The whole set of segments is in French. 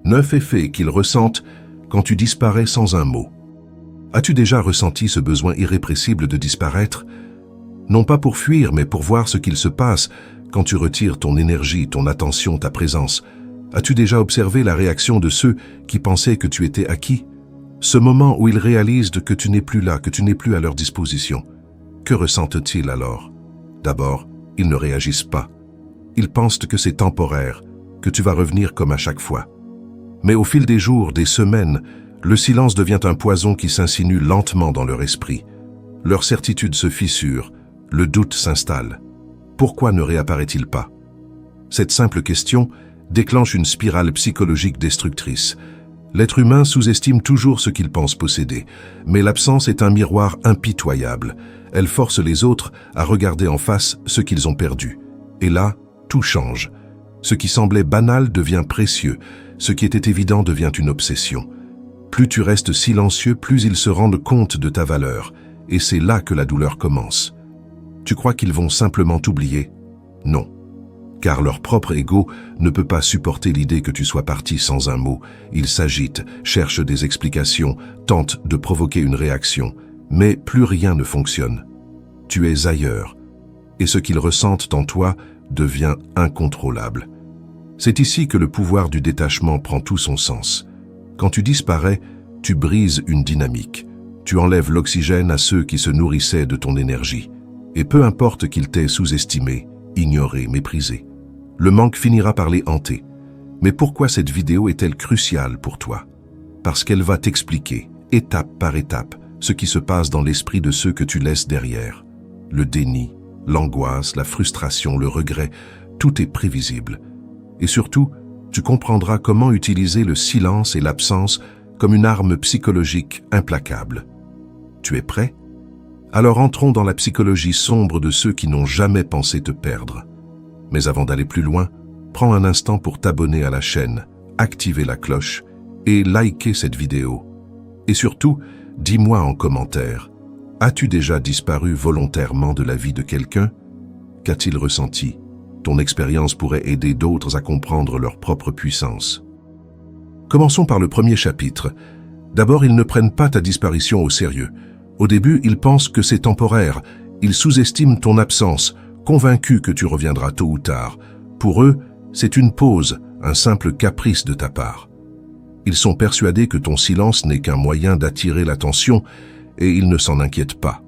9 effets qu'ils ressentent quand tu disparais sans un mot. As-tu déjà ressenti ce besoin irrépressible de disparaître? Non pas pour fuir, mais pour voir ce qu'il se passe quand tu retires ton énergie, ton attention, ta présence. As-tu déjà observé la réaction de ceux qui pensaient que tu étais acquis? Ce moment où ils réalisent que tu n'es plus là, que tu n'es plus à leur disposition. Que ressentent-ils alors? D'abord, ils ne réagissent pas. Ils pensent que c'est temporaire, que tu vas revenir comme à chaque fois. Mais au fil des jours, des semaines, le silence devient un poison qui s'insinue lentement dans leur esprit. Leur certitude se fissure, le doute s'installe. Pourquoi ne réapparaît-il pas? Cette simple question déclenche une spirale psychologique destructrice. L'être humain sous-estime toujours ce qu'il pense posséder, mais l'absence est un miroir impitoyable. Elle force les autres à regarder en face ce qu'ils ont perdu. Et là, tout change. Ce qui semblait banal devient précieux, ce qui était évident devient une obsession. Plus tu restes silencieux, plus ils se rendent compte de ta valeur, et c'est là que la douleur commence. Tu crois qu'ils vont simplement t'oublier? Non. Car leur propre ego ne peut pas supporter l'idée que tu sois parti sans un mot. Ils s'agitent, cherchent des explications, tentent de provoquer une réaction. Mais plus rien ne fonctionne. Tu es ailleurs. Et ce qu'ils ressentent en toi devient incontrôlable. C'est ici que le pouvoir du détachement prend tout son sens. Quand tu disparais, tu brises une dynamique. Tu enlèves l'oxygène à ceux qui se nourrissaient de ton énergie. Et peu importe qu'ils t'aient sous-estimé, ignoré, méprisé. Le manque finira par les hanter. Mais pourquoi cette vidéo est-elle cruciale pour toi? Parce qu'elle va t'expliquer, étape par étape, ce qui se passe dans l'esprit de ceux que tu laisses derrière. Le déni, l'angoisse, la frustration, le regret, tout est prévisible. Et surtout, tu comprendras comment utiliser le silence et l'absence comme une arme psychologique implacable. Tu es prêt? Alors entrons dans la psychologie sombre de ceux qui n'ont jamais pensé te perdre. Mais avant d'aller plus loin, prends un instant pour t'abonner à la chaîne, activer la cloche et liker cette vidéo. Et surtout, dis-moi en commentaire, as-tu déjà disparu volontairement de la vie de quelqu'un? Qu'a-t-il ressenti? Ton expérience pourrait aider d'autres à comprendre leur propre puissance. Commençons par le premier chapitre. D'abord, ils ne prennent pas ta disparition au sérieux. Au début, ils pensent que c'est temporaire. Ils sous-estiment ton absence, convaincus que tu reviendras tôt ou tard. Pour eux, c'est une pause, un simple caprice de ta part. Ils sont persuadés que ton silence n'est qu'un moyen d'attirer l'attention et ils ne s'en inquiètent pas.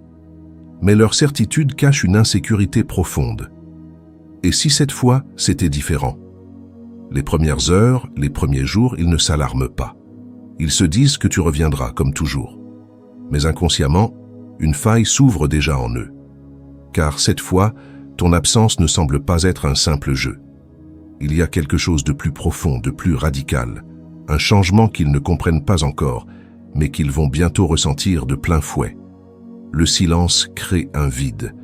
Mais leur certitude cache une insécurité profonde. Et si cette fois, c'était différent? Les premières heures, les premiers jours, ils ne s'alarment pas. Ils se disent que tu reviendras, comme toujours. Mais inconsciemment, une faille s'ouvre déjà en eux. Car cette fois, ton absence ne semble pas être un simple jeu. Il y a quelque chose de plus profond, de plus radical. Un changement qu'ils ne comprennent pas encore, mais qu'ils vont bientôt ressentir de plein fouet. Le silence crée un vide.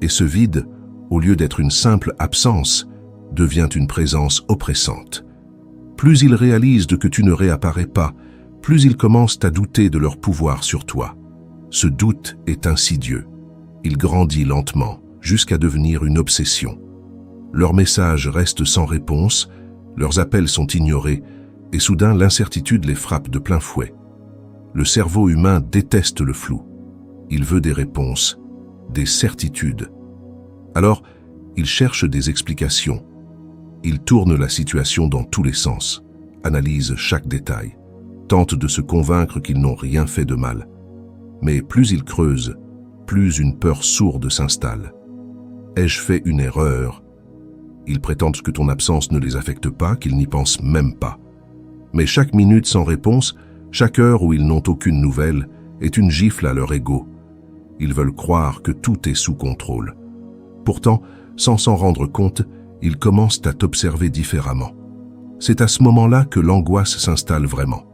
Et ce vide, au lieu d'être une simple absence, devient une présence oppressante. Plus ils réalisent que tu ne réapparais pas, plus ils commencent à douter de leur pouvoir sur toi. Ce doute est insidieux. Il grandit lentement, jusqu'à devenir une obsession. Leurs messages restent sans réponse, leurs appels sont ignorés, et soudain l'incertitude les frappe de plein fouet. Le cerveau humain déteste le flou. Il veut des réponses, des certitudes. Alors, il cherche des explications. Il tourne la situation dans tous les sens, analyse chaque détail, tente de se convaincre qu'ils n'ont rien fait de mal. Mais plus il creuse, plus une peur sourde s'installe. Ai-je fait une erreur? Ils prétendent que ton absence ne les affecte pas, qu'ils n'y pensent même pas. Mais chaque minute sans réponse, chaque heure où ils n'ont aucune nouvelle, est une gifle à leur ego. Ils veulent croire que tout est sous contrôle. Pourtant, sans s'en rendre compte, ils commencent à t'observer différemment. C'est à ce moment-là que l'angoisse s'installe vraiment.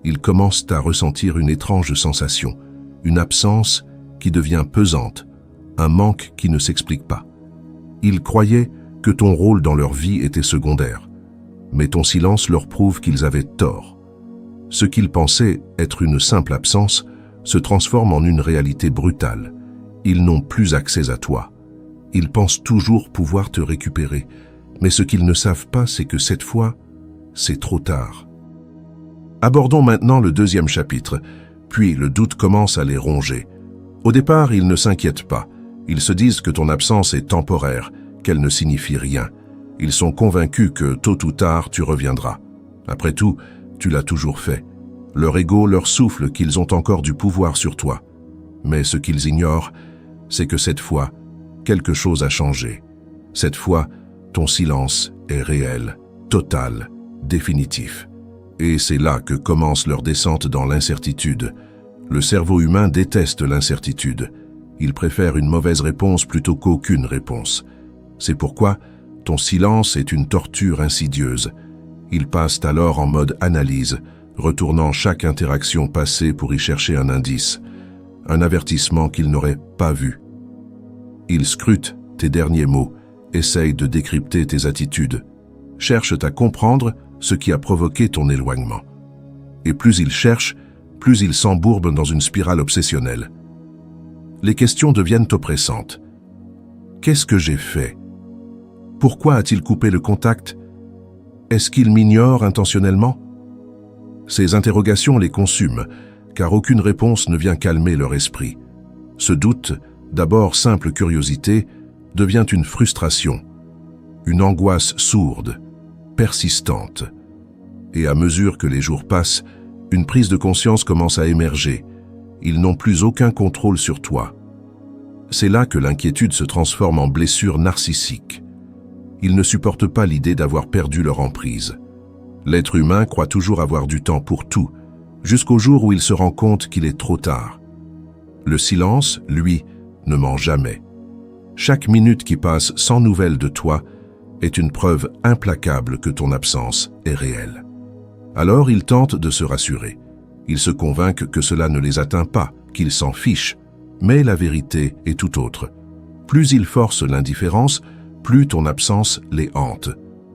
Ils commencent à ressentir une étrange sensation, une absence qui devient pesante, un manque qui ne s'explique pas. Ils croyaient que ton rôle dans leur vie était secondaire, mais ton silence leur prouve qu'ils avaient tort. Ce qu'ils pensaient être une simple absence se transforme en une réalité brutale. Ils n'ont plus accès à toi. Ils pensent toujours pouvoir te récupérer, mais ce qu'ils ne savent pas, c'est que cette fois, c'est trop tard. Abordons maintenant le deuxième chapitre, puis le doute commence à les ronger. Au départ, ils ne s'inquiètent pas. Ils se disent que ton absence est temporaire, qu'elle ne signifie rien. Ils sont convaincus que tôt ou tard, tu reviendras. Après tout, tu l'as toujours fait. Leur ego leur souffle qu'ils ont encore du pouvoir sur toi. Mais ce qu'ils ignorent, c'est que cette fois, quelque chose a changé. Cette fois, ton silence est réel, total, définitif. Et c'est là que commence leur descente dans l'incertitude. Le cerveau humain déteste l'incertitude. Il préfère une mauvaise réponse plutôt qu'aucune réponse. C'est pourquoi ton silence est une torture insidieuse. Ils passent alors en mode analyse, retournant chaque interaction passée pour y chercher un indice, un avertissement qu'ils n'auraient pas vu. Ils scrutent tes derniers mots, essayent de décrypter tes attitudes, cherchent à comprendre ce qui a provoqué ton éloignement. Et plus ils cherchent, plus ils s'embourbent dans une spirale obsessionnelle. Les questions deviennent oppressantes. Qu'est-ce que j'ai fait? Pourquoi a-t-il coupé le contact? Est-ce qu'il m'ignore intentionnellement? Ces interrogations les consument, car aucune réponse ne vient calmer leur esprit. Ce doute, d'abord simple curiosité, devient une frustration, une angoisse sourde, persistante. Et à mesure que les jours passent, une prise de conscience commence à émerger. Ils n'ont plus aucun contrôle sur toi. C'est là que l'inquiétude se transforme en blessure narcissique. Ils ne supportent pas l'idée d'avoir perdu leur emprise. L'être humain croit toujours avoir du temps pour tout, jusqu'au jour où il se rend compte qu'il est trop tard. Le silence, lui, ne ment jamais. Chaque minute qui passe sans nouvelles de toi est une preuve implacable que ton absence est réelle. Alors ils tentent de se rassurer. Ils se convainquent que cela ne les atteint pas, qu'ils s'en fichent. Mais la vérité est tout autre. Plus ils forcent l'indifférence, plus ton absence les hante.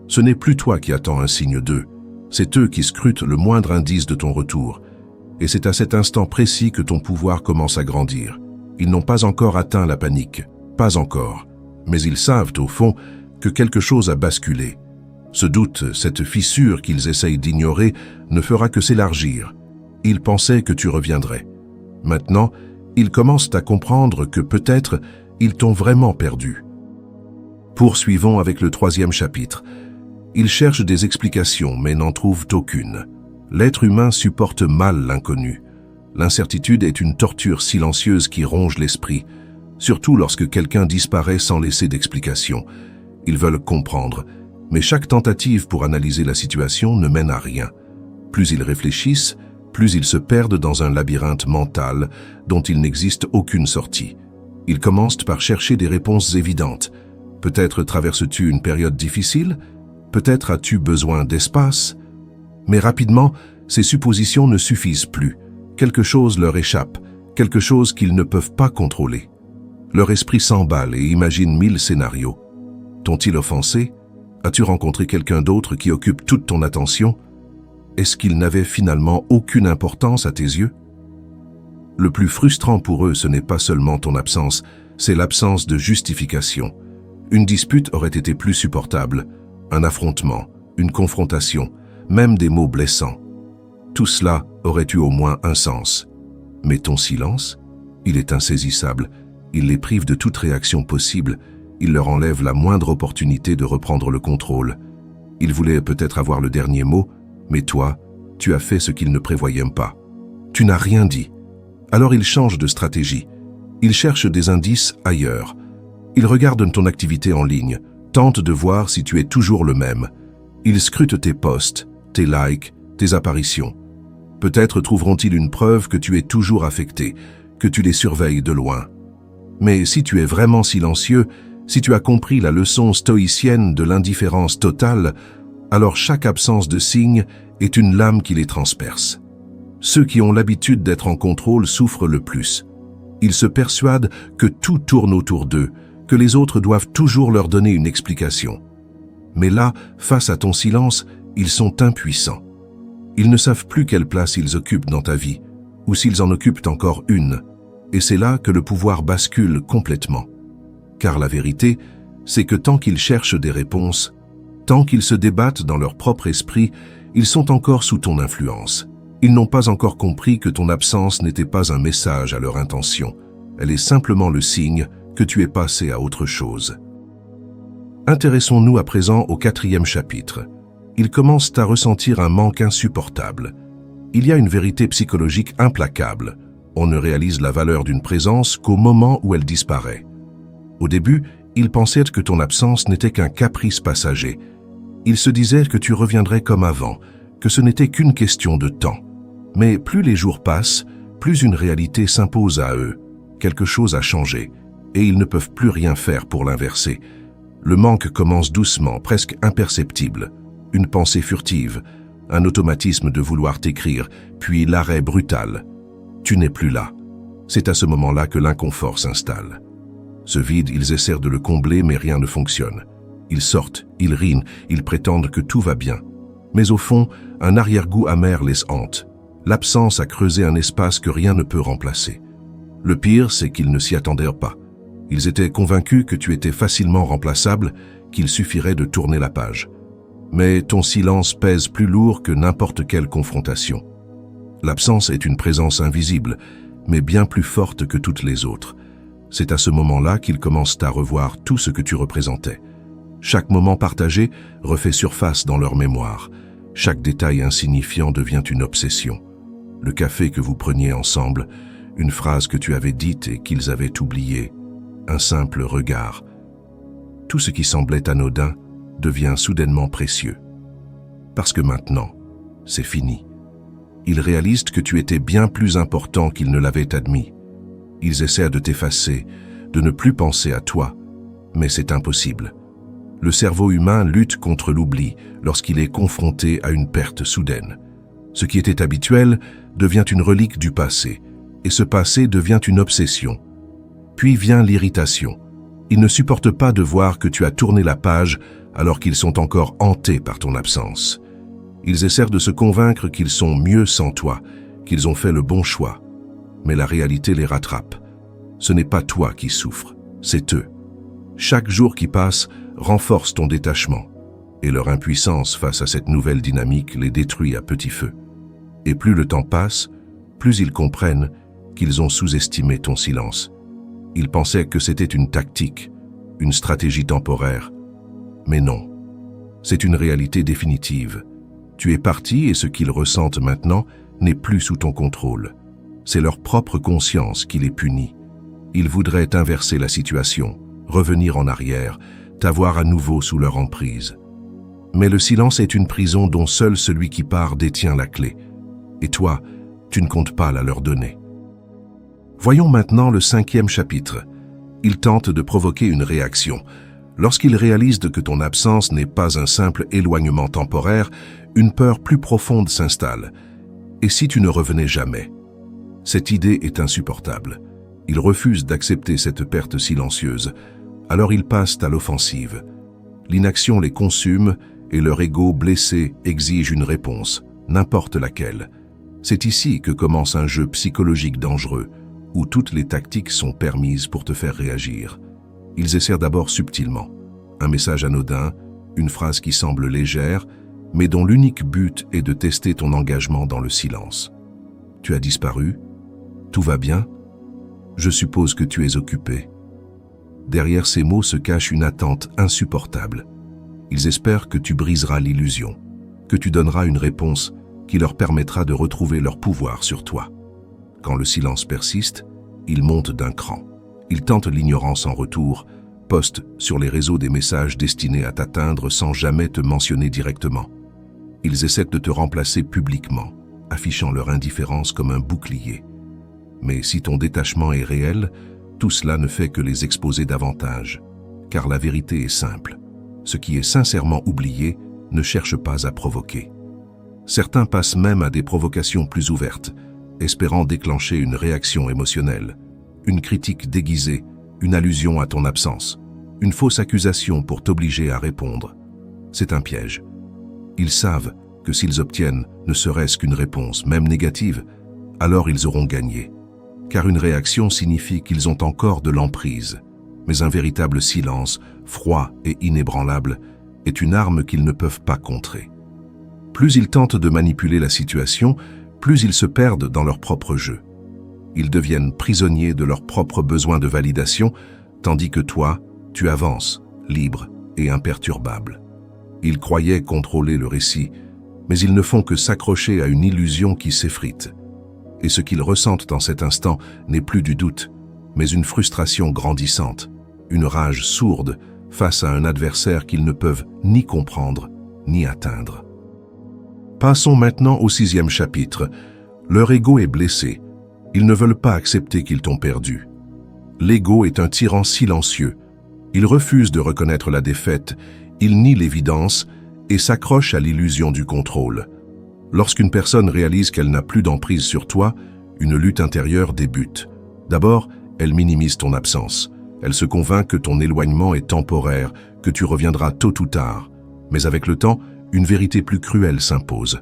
Ce n'est plus toi qui attends un signe d'eux, c'est eux qui scrutent le moindre indice de ton retour. Et c'est à cet instant précis que ton pouvoir commence à grandir. Ils n'ont pas encore atteint la panique, pas encore. Mais ils savent, au fond, que quelque chose a basculé. Ce doute, cette fissure qu'ils essayent d'ignorer, ne fera que s'élargir. Ils pensaient que tu reviendrais. Maintenant, ils commencent à comprendre que peut-être ils t'ont vraiment perdu. Poursuivons avec le troisième chapitre. Ils cherchent des explications, mais n'en trouvent aucune. L'être humain supporte mal l'inconnu. L'incertitude est une torture silencieuse qui ronge l'esprit, surtout lorsque quelqu'un disparaît sans laisser d'explication. Ils veulent comprendre, mais chaque tentative pour analyser la situation ne mène à rien. Plus ils réfléchissent, plus ils se perdent dans un labyrinthe mental dont il n'existe aucune sortie. Ils commencent par chercher des réponses évidentes. Peut-être traverses-tu une période difficile? Peut-être as-tu besoin d'espace? Mais rapidement, ces suppositions ne suffisent plus. Quelque chose leur échappe, quelque chose qu'ils ne peuvent pas contrôler. Leur esprit s'emballe et imagine 1000 scénarios. T'ont-ils offensé? As-tu rencontré quelqu'un d'autre qui occupe toute ton attention? Est-ce qu'ils n'avaient finalement aucune importance à tes yeux? Le plus frustrant pour eux, ce n'est pas seulement ton absence, c'est l'absence de justification. Une dispute aurait été plus supportable, un affrontement, une confrontation, même des mots blessants. Tout cela aurait eu au moins un sens. Mais ton silence, il est insaisissable, il les prive de toute réaction possible, il leur enlève la moindre opportunité de reprendre le contrôle. Ils voulaient peut-être avoir le dernier mot, mais toi, tu as fait ce qu'ils ne prévoyaient pas. Tu n'as rien dit. Alors ils changent de stratégie. Ils cherchent des indices ailleurs. Ils regardent ton activité en ligne, tentent de voir si tu es toujours le même. Ils scrutent tes posts, tes likes, tes apparitions. Peut-être trouveront-ils une preuve que tu es toujours affecté, que tu les surveilles de loin. Mais si tu es vraiment silencieux, si tu as compris la leçon stoïcienne de l'indifférence totale, alors chaque absence de signe est une lame qui les transperce. Ceux qui ont l'habitude d'être en contrôle souffrent le plus. Ils se persuadent que tout tourne autour d'eux, que les autres doivent toujours leur donner une explication. Mais là, face à ton silence, ils sont impuissants. Ils ne savent plus quelle place ils occupent dans ta vie, ou s'ils en occupent encore une. Et c'est là que le pouvoir bascule complètement. Car la vérité, c'est que tant qu'ils cherchent des réponses, tant qu'ils se débattent dans leur propre esprit, ils sont encore sous ton influence. Ils n'ont pas encore compris que ton absence n'était pas un message à leur intention. Elle est simplement le signe que tu es passé à autre chose. Intéressons-nous à présent au 4e chapitre. Ils commencent à ressentir un manque insupportable. Il y a une vérité psychologique implacable. On ne réalise la valeur d'une présence qu'au moment où elle disparaît. Au début, ils pensaient que ton absence n'était qu'un caprice passager. Ils se disaient que tu reviendrais comme avant, que ce n'était qu'une question de temps. Mais plus les jours passent, plus une réalité s'impose à eux. Quelque chose a changé, et ils ne peuvent plus rien faire pour l'inverser. Le manque commence doucement, presque imperceptible. Une pensée furtive, un automatisme de vouloir t'écrire, puis l'arrêt brutal. Tu n'es plus là. C'est à ce moment-là que l'inconfort s'installe. Ce vide, ils essaient de le combler, mais rien ne fonctionne. Ils sortent, ils rient, ils prétendent que tout va bien. Mais au fond, un arrière-goût amer les hante. L'absence a creusé un espace que rien ne peut remplacer. Le pire, c'est qu'ils ne s'y attendaient pas. Ils étaient convaincus que tu étais facilement remplaçable, qu'il suffirait de tourner la page. Mais ton silence pèse plus lourd que n'importe quelle confrontation. L'absence est une présence invisible, mais bien plus forte que toutes les autres. C'est à ce moment-là qu'ils commencent à revoir tout ce que tu représentais. Chaque moment partagé refait surface dans leur mémoire. Chaque détail insignifiant devient une obsession. Le café que vous preniez ensemble, une phrase que tu avais dite et qu'ils avaient oubliée, un simple regard. Tout ce qui semblait anodin devient soudainement précieux. Parce que maintenant, c'est fini. Ils réalisent que tu étais bien plus important qu'ils ne l'avaient admis. Ils essaient de t'effacer, de ne plus penser à toi, mais c'est impossible. Le cerveau humain lutte contre l'oubli lorsqu'il est confronté à une perte soudaine. Ce qui était habituel devient une relique du passé, et ce passé devient une obsession. Puis vient l'irritation. Ils ne supportent pas de voir que tu as tourné la page alors qu'ils sont encore hantés par ton absence. Ils essaient de se convaincre qu'ils sont mieux sans toi, qu'ils ont fait le bon choix. Mais la réalité les rattrape. Ce n'est pas toi qui souffres, c'est eux. Chaque jour qui passe renforce ton détachement, et leur impuissance face à cette nouvelle dynamique les détruit à petit feu. Et plus le temps passe, plus ils comprennent qu'ils ont sous-estimé ton silence. Ils pensaient que c'était une tactique, une stratégie temporaire. Mais non, c'est une réalité définitive. Tu es parti et ce qu'ils ressentent maintenant n'est plus sous ton contrôle. C'est leur propre conscience qui les punit. Ils voudraient inverser la situation, revenir en arrière, t'avoir à nouveau sous leur emprise. Mais le silence est une prison dont seul celui qui part détient la clé. Et toi, tu ne comptes pas la leur donner. Voyons maintenant le 5e chapitre. Ils tentent de provoquer une réaction. Lorsqu'ils réalisent que ton absence n'est pas un simple éloignement temporaire, une peur plus profonde s'installe. Et si tu ne revenais jamais? Cette idée est insupportable. Ils refusent d'accepter cette perte silencieuse. Alors ils passent à l'offensive. L'inaction les consume et leur ego blessé exige une réponse, n'importe laquelle. C'est ici que commence un jeu psychologique dangereux, où toutes les tactiques sont permises pour te faire réagir. Ils essaient d'abord subtilement. Un message anodin, une phrase qui semble légère, mais dont l'unique but est de tester ton engagement dans le silence. Tu as disparu? Tout va bien? Je suppose que tu es occupé. Derrière ces mots se cache une attente insupportable. Ils espèrent que tu briseras l'illusion, que tu donneras une réponse qui leur permettra de retrouver leur pouvoir sur toi. Quand le silence persiste, ils montent d'un cran. Ils tentent l'ignorance en retour, postent sur les réseaux des messages destinés à t'atteindre sans jamais te mentionner directement. Ils essaient de te remplacer publiquement, affichant leur indifférence comme un bouclier. Mais si ton détachement est réel, tout cela ne fait que les exposer davantage. Car la vérité est simple. Ce qui est sincèrement oublié ne cherche pas à provoquer. Certains passent même à des provocations plus ouvertes, espérant déclencher une réaction émotionnelle, une critique déguisée, une allusion à ton absence, une fausse accusation pour t'obliger à répondre. C'est un piège. Ils savent que s'ils obtiennent ne serait-ce qu'une réponse, même négative, alors ils auront gagné. Car une réaction signifie qu'ils ont encore de l'emprise. Mais un véritable silence, froid et inébranlable, est une arme qu'ils ne peuvent pas contrer. Plus ils tentent de manipuler la situation, plus ils se perdent dans leur propre jeu. Ils deviennent prisonniers de leurs propres besoins de validation, tandis que toi, tu avances, libre et imperturbable. Ils croyaient contrôler le récit, mais ils ne font que s'accrocher à une illusion qui s'effrite. Et ce qu'ils ressentent en cet instant n'est plus du doute, mais une frustration grandissante, une rage sourde face à un adversaire qu'ils ne peuvent ni comprendre ni atteindre. Passons maintenant au 6e chapitre. Leur ego est blessé. Ils ne veulent pas accepter qu'ils t'ont perdu. L'ego est un tyran silencieux. Il refuse de reconnaître la défaite, il nie l'évidence et s'accroche à l'illusion du contrôle. Lorsqu'une personne réalise qu'elle n'a plus d'emprise sur toi, une lutte intérieure débute. D'abord, elle minimise ton absence. Elle se convainc que ton éloignement est temporaire, que tu reviendras tôt ou tard. Mais avec le temps, une vérité plus cruelle s'impose.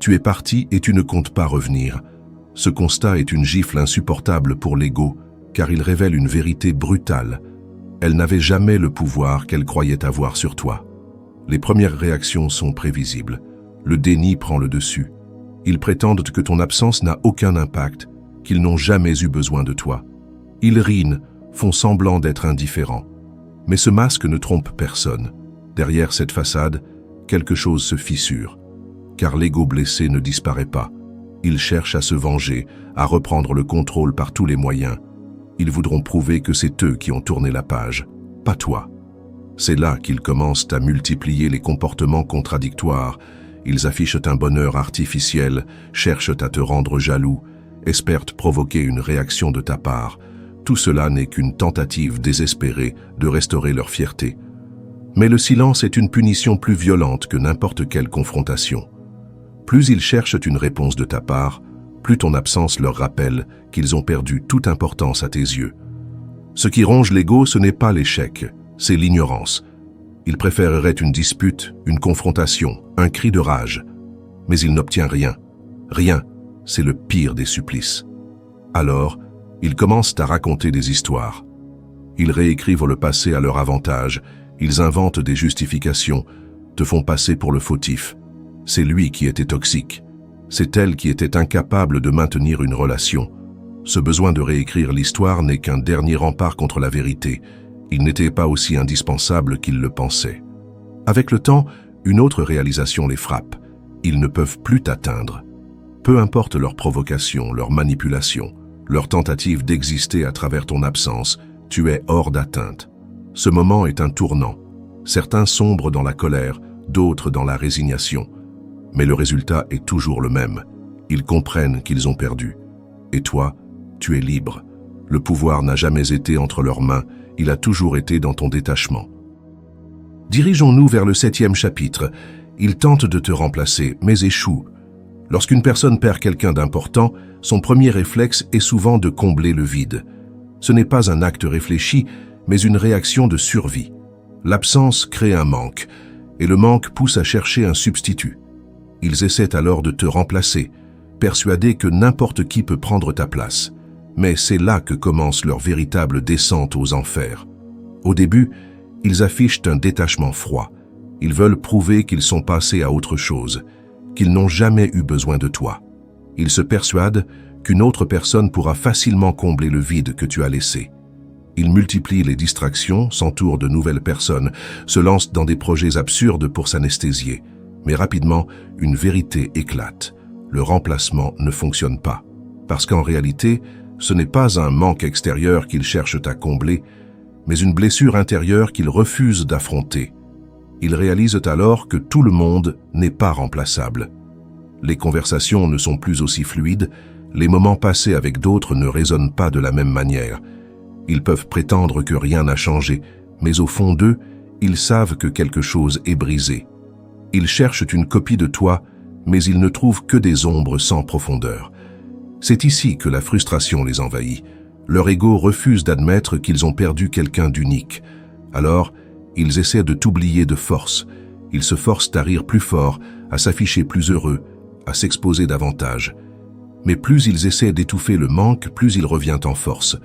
Tu es parti et tu ne comptes pas revenir. Ce constat est une gifle insupportable pour l'ego, car il révèle une vérité brutale. Elle n'avait jamais le pouvoir qu'elle croyait avoir sur toi. Les premières réactions sont prévisibles. Le déni prend le dessus. Ils prétendent que ton absence n'a aucun impact, qu'ils n'ont jamais eu besoin de toi. Ils rient, font semblant d'être indifférents. Mais ce masque ne trompe personne. Derrière cette façade, quelque chose se fissure. Car l'ego blessé ne disparaît pas. Ils cherchent à se venger, à reprendre le contrôle par tous les moyens. Ils voudront prouver que c'est eux qui ont tourné la page, pas toi. C'est là qu'ils commencent à multiplier les comportements contradictoires. Ils affichent un bonheur artificiel, cherchent à te rendre jaloux, espèrent provoquer une réaction de ta part. Tout cela n'est qu'une tentative désespérée de restaurer leur fierté. Mais le silence est une punition plus violente que n'importe quelle confrontation. Plus ils cherchent une réponse de ta part, plus ton absence leur rappelle qu'ils ont perdu toute importance à tes yeux. Ce qui ronge l'ego, ce n'est pas l'échec, c'est l'ignorance. Ils préféreraient une dispute, une confrontation, un cri de rage. Mais il n'obtient rien. Rien, c'est le pire des supplices. Alors, ils commencent à raconter des histoires. Ils réécrivent le passé à leur avantage, ils inventent des justifications, te font passer pour le fautif. C'est lui qui était toxique. C'est elle qui était incapable de maintenir une relation. Ce besoin de réécrire l'histoire n'est qu'un dernier rempart contre la vérité. Il n'était pas aussi indispensable qu'ils le pensaient. Avec le temps, une autre réalisation les frappe. Ils ne peuvent plus t'atteindre. Peu importe leur provocation, leur manipulation, leur tentative d'exister à travers ton absence, tu es hors d'atteinte. Ce moment est un tournant. Certains sombrent dans la colère, d'autres dans la résignation. Mais le résultat est toujours le même. Ils comprennent qu'ils ont perdu. Et toi, tu es libre. Le pouvoir n'a jamais été entre leurs mains, il a toujours été dans ton détachement. Dirigeons-nous vers le 7e chapitre. Ils tentent de te remplacer, mais échouent. Lorsqu'une personne perd quelqu'un d'important, son premier réflexe est souvent de combler le vide. Ce n'est pas un acte réfléchi, mais une réaction de survie. L'absence crée un manque, et le manque pousse à chercher un substitut. Ils essaient alors de te remplacer, persuadés que n'importe qui peut prendre ta place. Mais c'est là que commence leur véritable descente aux enfers. Au début, ils affichent un détachement froid. Ils veulent prouver qu'ils sont passés à autre chose, qu'ils n'ont jamais eu besoin de toi. Ils se persuadent qu'une autre personne pourra facilement combler le vide que tu as laissé. Ils multiplient les distractions, s'entourent de nouvelles personnes, se lancent dans des projets absurdes pour s'anesthésier. Mais rapidement, une vérité éclate. Le remplacement ne fonctionne pas. Parce qu'en réalité, ce n'est pas un manque extérieur qu'ils cherchent à combler, mais une blessure intérieure qu'ils refusent d'affronter. Ils réalisent alors que tout le monde n'est pas remplaçable. Les conversations ne sont plus aussi fluides, les moments passés avec d'autres ne résonnent pas de la même manière. Ils peuvent prétendre que rien n'a changé, mais au fond d'eux, ils savent que quelque chose est brisé. Ils cherchent une copie de toi, mais ils ne trouvent que des ombres sans profondeur. C'est ici que la frustration les envahit. Leur ego refuse d'admettre qu'ils ont perdu quelqu'un d'unique. Alors, ils essaient de t'oublier de force. Ils se forcent à rire plus fort, à s'afficher plus heureux, à s'exposer davantage. Mais plus ils essaient d'étouffer le manque, plus il revient en force.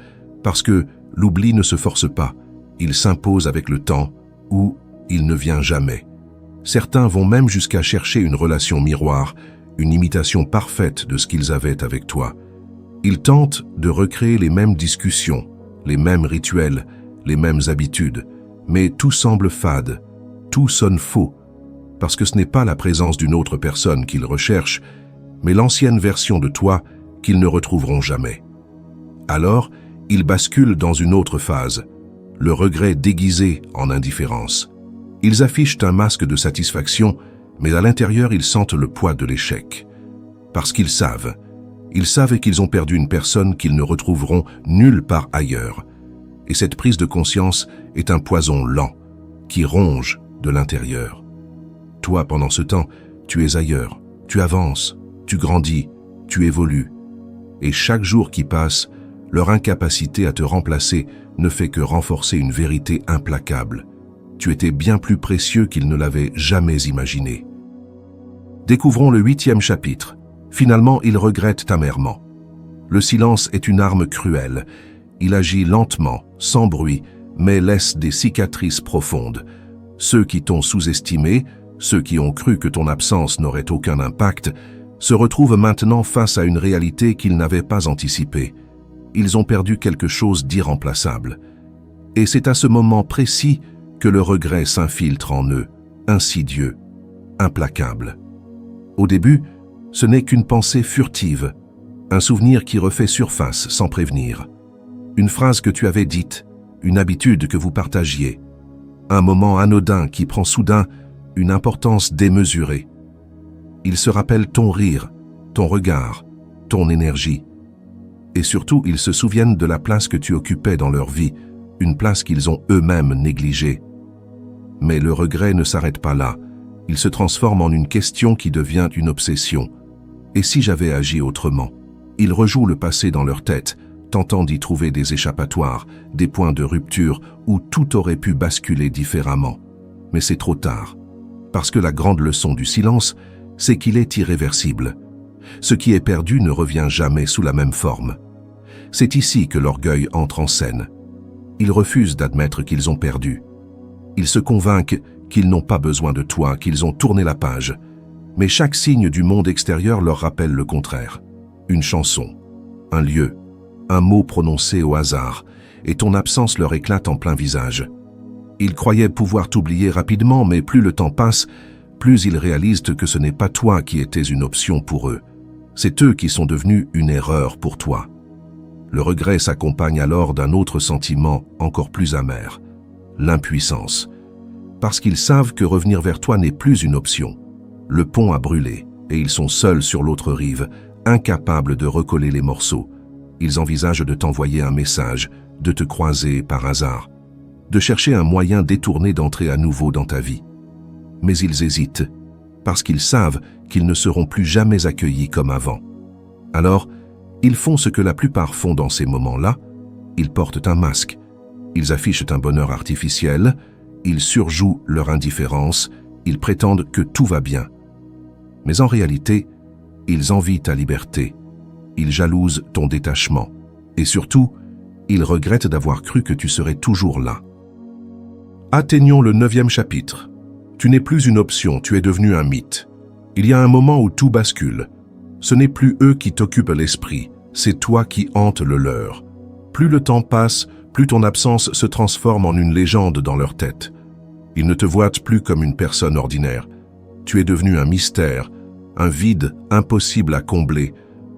Parce que l'oubli ne se force pas. Il s'impose avec le temps, ou il ne vient jamais. Certains vont même jusqu'à chercher une relation miroir, une imitation parfaite de ce qu'ils avaient avec toi. Ils tentent de recréer les mêmes discussions, les mêmes rituels, les mêmes habitudes, mais tout semble fade, tout sonne faux, parce que ce n'est pas la présence d'une autre personne qu'ils recherchent, mais l'ancienne version de toi qu'ils ne retrouveront jamais. Alors, ils basculent dans une autre phase, le regret déguisé en indifférence. Ils affichent un masque de satisfaction, mais à l'intérieur ils sentent le poids de l'échec. Parce qu'ils savent qu'ils ont perdu une personne qu'ils ne retrouveront nulle part ailleurs. Et cette prise de conscience est un poison lent, qui ronge de l'intérieur. Toi, pendant ce temps, tu es ailleurs, tu avances, tu grandis, tu évolues. Et chaque jour qui passe, leur incapacité à te remplacer ne fait que renforcer une vérité implacable. Tu étais bien plus précieux qu'ils ne l'avaient jamais imaginé. Découvrons le 8e chapitre. Finalement, ils regrettent amèrement. Le silence est une arme cruelle. Il agit lentement, sans bruit, mais laisse des cicatrices profondes. Ceux qui t'ont sous-estimé, ceux qui ont cru que ton absence n'aurait aucun impact, se retrouvent maintenant face à une réalité qu'ils n'avaient pas anticipée. Ils ont perdu quelque chose d'irremplaçable. Et c'est à ce moment précis que le regret s'infiltre en eux, insidieux, implacable. Au début, ce n'est qu'une pensée furtive, un souvenir qui refait surface sans prévenir. Une phrase que tu avais dite, une habitude que vous partagiez, un moment anodin qui prend soudain une importance démesurée. Ils se rappellent ton rire, ton regard, ton énergie. Et surtout, ils se souviennent de la place que tu occupais dans leur vie, une place qu'ils ont eux-mêmes négligée. Mais le regret ne s'arrête pas là. Il se transforme en une question qui devient une obsession. Et si j'avais agi autrement? Ils rejouent le passé dans leur tête, tentant d'y trouver des échappatoires, des points de rupture où tout aurait pu basculer différemment. Mais c'est trop tard. Parce que la grande leçon du silence, c'est qu'il est irréversible. Ce qui est perdu ne revient jamais sous la même forme. C'est ici que l'orgueil entre en scène. Ils refusent d'admettre qu'ils ont perdu. Ils se convainquent qu'ils n'ont pas besoin de toi, qu'ils ont tourné la page. Mais chaque signe du monde extérieur leur rappelle le contraire. Une chanson, un lieu, un mot prononcé au hasard, et ton absence leur éclate en plein visage. Ils croyaient pouvoir t'oublier rapidement, mais plus le temps passe, plus ils réalisent que ce n'est pas toi qui étais une option pour eux. C'est eux qui sont devenus une erreur pour toi. Le regret s'accompagne alors d'un autre sentiment encore plus amer, l'impuissance. Parce qu'ils savent que revenir vers toi n'est plus une option. Le pont a brûlé, et ils sont seuls sur l'autre rive, incapables de recoller les morceaux. Ils envisagent de t'envoyer un message, de te croiser par hasard, de chercher un moyen détourné d'entrer à nouveau dans ta vie. Mais ils hésitent, parce qu'ils savent qu'ils ne seront plus jamais accueillis comme avant. Alors, ils font ce que la plupart font dans ces moments-là, ils portent un masque, ils affichent un bonheur artificiel, ils surjouent leur indifférence, ils prétendent que tout va bien. Mais en réalité, ils envient ta liberté, ils jalousent ton détachement, et surtout, ils regrettent d'avoir cru que tu serais toujours là. Atteignons le 9e chapitre. Tu n'es plus une option, tu es devenu un mythe. Il y a un moment où tout bascule. Ce n'est plus eux qui t'occupent l'esprit, c'est toi qui hantes le leur. Plus le temps passe, plus ton absence se transforme en une légende dans leur tête. Ils ne te voient plus comme une personne ordinaire. Tu es devenu un mystère, un vide impossible à combler,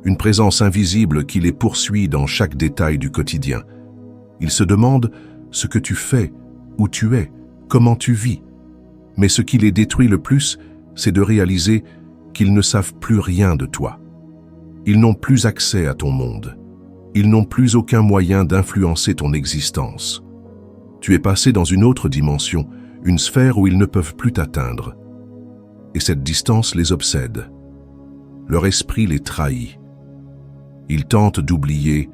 une présence invisible qui les poursuit dans chaque détail du quotidien. Ils se demandent ce que tu fais, où tu es, comment tu vis. Mais ce qui les détruit le plus, c'est de réaliser qu'ils ne savent plus rien de toi. Ils n'ont plus accès à ton monde. Ils n'ont plus aucun moyen d'influencer ton existence. Tu es passé dans une autre dimension, une sphère où ils ne peuvent plus t'atteindre. Et cette distance les obsède. Leur esprit les trahit. Ils tentent d'oublier,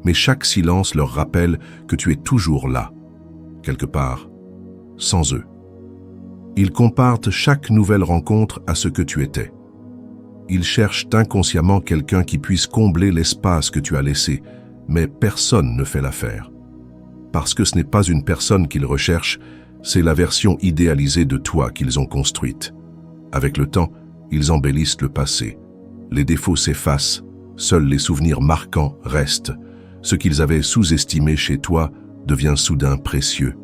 mais chaque silence leur rappelle que tu es toujours là, quelque part, sans eux. Ils comparent chaque nouvelle rencontre à ce que tu étais. Ils cherchent inconsciemment quelqu'un qui puisse combler l'espace que tu as laissé, mais personne ne fait l'affaire. Parce que ce n'est pas une personne qu'ils recherchent, c'est la version idéalisée de toi qu'ils ont construite. Avec le temps, ils embellissent le passé, Les défauts s'effacent, seuls les souvenirs marquants restent. Ce qu'ils avaient sous-estimé chez toi devient soudain précieux.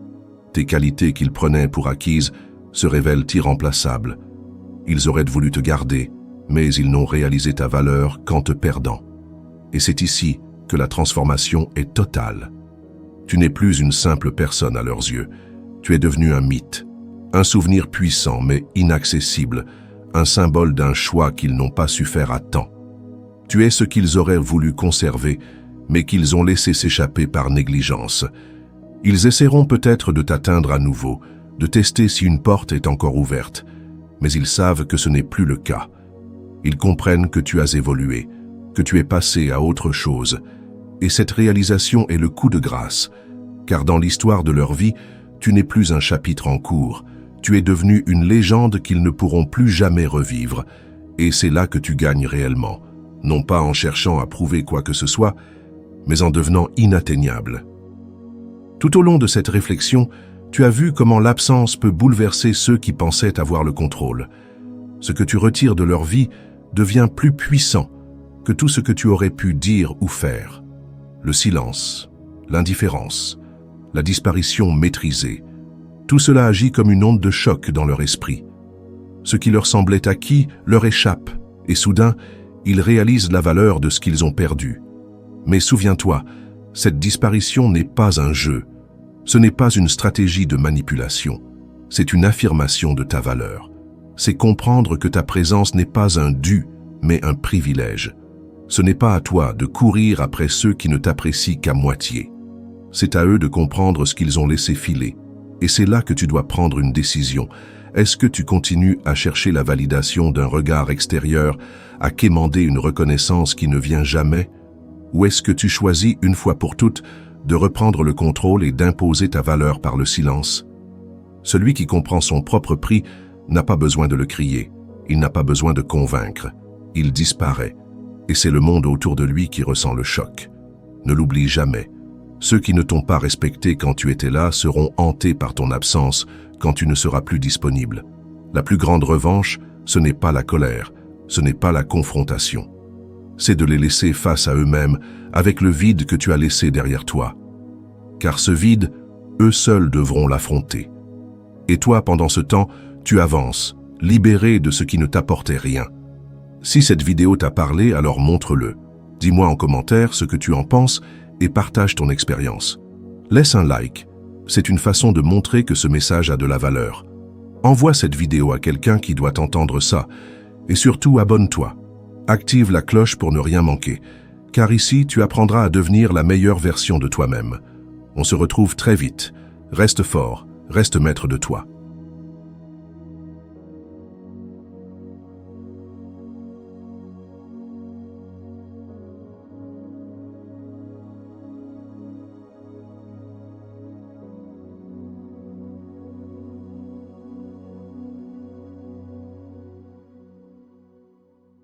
Tes qualités qu'ils prenaient pour acquises se révèlent irremplaçables. Ils auraient voulu te garder, mais ils n'ont réalisé ta valeur qu'en te perdant. Et c'est ici que la transformation est totale. Tu n'es plus une simple personne à leurs yeux. Tu es devenu un mythe, un souvenir puissant mais inaccessible, un symbole d'un choix qu'ils n'ont pas su faire à temps. Tu es ce qu'ils auraient voulu conserver, mais qu'ils ont laissé s'échapper par négligence. Ils essaieront peut-être de t'atteindre à nouveau, de tester si une porte est encore ouverte, mais ils savent que ce n'est plus le cas. Ils comprennent que tu as évolué, que tu es passé à autre chose, et cette réalisation est le coup de grâce, car dans l'histoire de leur vie, tu n'es plus un chapitre en cours, tu es devenu une légende qu'ils ne pourront plus jamais revivre, et c'est là que tu gagnes réellement, non pas en cherchant à prouver quoi que ce soit, mais en devenant inatteignable. Tout au long de cette réflexion, tu as vu comment l'absence peut bouleverser ceux qui pensaient avoir le contrôle. Ce que tu retires de leur vie devient plus puissant que tout ce que tu aurais pu dire ou faire. Le silence, l'indifférence, la disparition maîtrisée, tout cela agit comme une onde de choc dans leur esprit. Ce qui leur semblait acquis leur échappe, et soudain, ils réalisent la valeur de ce qu'ils ont perdu. Mais souviens-toi, cette disparition n'est pas un jeu. Ce n'est pas une stratégie de manipulation. C'est une affirmation de ta valeur. C'est comprendre que ta présence n'est pas un dû, mais un privilège. Ce n'est pas à toi de courir après ceux qui ne t'apprécient qu'à moitié. C'est à eux de comprendre ce qu'ils ont laissé filer. Et c'est là que tu dois prendre une décision. Est-ce que tu continues à chercher la validation d'un regard extérieur, à quémander une reconnaissance qui ne vient jamais? Ou est-ce que tu choisis, une fois pour toutes, de reprendre le contrôle et d'imposer ta valeur par le silence? Celui qui comprend son propre prix n'a pas besoin de le crier, il n'a pas besoin de convaincre, il disparaît, et c'est le monde autour de lui qui ressent le choc. Ne l'oublie jamais. Ceux qui ne t'ont pas respecté quand tu étais là seront hantés par ton absence quand tu ne seras plus disponible. La plus grande revanche, ce n'est pas la colère, ce n'est pas la confrontation. C'est de les laisser face à eux-mêmes avec le vide que tu as laissé derrière toi. Car ce vide, eux seuls devront l'affronter. Et toi, pendant ce temps, tu avances, libéré de ce qui ne t'apportait rien. Si cette vidéo t'a parlé, alors montre-le. Dis-moi en commentaire ce que tu en penses et partage ton expérience. Laisse un like, c'est une façon de montrer que ce message a de la valeur. Envoie cette vidéo à quelqu'un qui doit entendre ça, et surtout abonne-toi. Active la cloche pour ne rien manquer, car ici tu apprendras à devenir la meilleure version de toi-même. On se retrouve très vite. Reste fort, reste maître de toi.